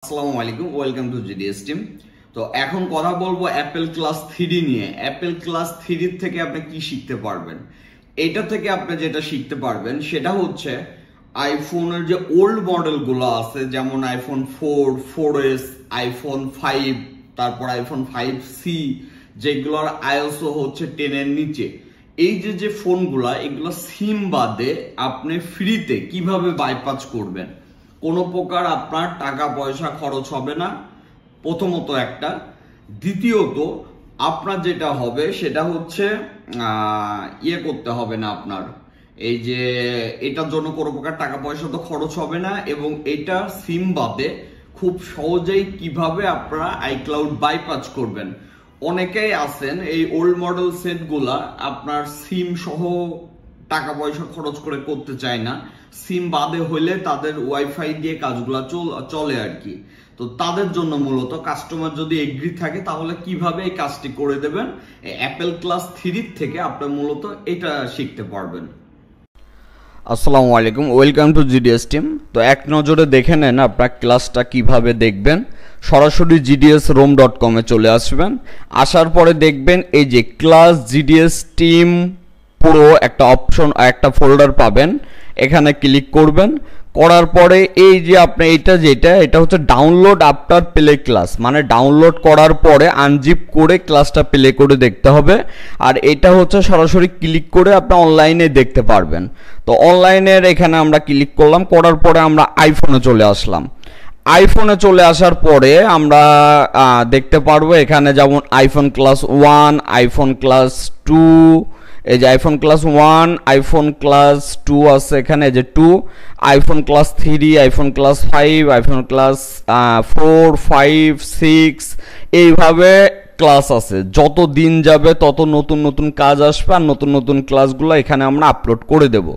আসসালামু আলাইকুম, welcome to GDS team. তো এখন কথা বলবো অ্যাপেল ক্লাস 3 নিয়ে। অ্যাপেল ক্লাস 3 থেকে আপনি কি শিখতে পারবেন? এটা থেকে আপনি যেটা শিখতে পারবেন সেটা হচ্ছে আইফোনের যে ওল্ড মডেলগুলো আছে, যেমন আইফোন 4, 4S, আইফোন 5, তারপর আইফোন 5C, যেগুলোর আইওএস হচ্ছে 10 এর নিচে। এই যে ফোনগুলা, এগুলো সিম বাদে আপনি ফ্রিতে কিভাবে বাইপাস করবেন, কোনো প্রকার আপনার টাকা পয়সা খরচ হবে না, প্রথমত একটা। দ্বিতীয়ত আপনার যেটা হবে সেটা হচ্ছে করতে হবে না আপনার, এই যে এটার জন্য কোনো প্রকার টাকা পয়সা তো খরচ হবে না, এবং এটা সিম বাদে খুব সহজেই কিভাবে আপনারা আইক্লাউড বাইপাস করবেন। অনেকেই আছেন এই ওল্ড মডেল সেটগুলা আপনার সিম সহ টাকা পয়সা খরচ করে করতে চায় না, সিম বাদে হইলে তাদের ওয়াইফাই দিয়ে কাজগুলা চলে আর কি। তো তাদের জন্য মূলত কাস্টমার যদি এগ্রি থাকে তাহলে কিভাবে এই কাজটি করে দেবেন, অ্যাপেল ক্লাস 3 থেকে আপনি মূলত এটা শিখতে পারবেন। আসসালামু আলাইকুম, ওয়েলকাম টু GDS টিম। তো এক নজরে দেখে নেন আপনার ক্লাসটা কিভাবে দেখবেন। সরাসরি gdsrom.com এ চলে আসবেন। আসার পরে দেখবেন এই যে ক্লাস GDS টিম প্রো একটা অপশন, একটা ফোল্ডার পাবেন, এখানে ক্লিক করবেন। করার পরে এই যে আপনি এটা হচ্ছে ডাউনলোড আফটার প্লে ক্লাস, মানে ডাউনলোড করার পরে আনজিপ করে ক্লাসটা প্লে করে দেখতে হবে। আর এটা হচ্ছে সরাসরি ক্লিক করে আপনি অনলাইনে দেখতে পারবেন। তো অনলাইনের এখানে আমরা ক্লিক করলাম, করার পরে আমরা আইফোনে চলে আসলাম। আইফোনে চলে আসার পরে আমরা দেখতে পারবো এখানে যেমন আইফোন ক্লাস 1, আইফোন ক্লাস 2, এই যে আইফোন ক্লাস 1, আইফোন ক্লাস 2 আছে এখানে, যে 2, iPhone class 3, iPhone class 5, iPhone class 4, 5, 6, এইভাবে ক্লাস আছে। যত দিন যাবে তত নতুন নতুন কাজ আসবে, আর নতুন নতুন ক্লাসগুলো এখানে আমরা আপলোড করে দেব।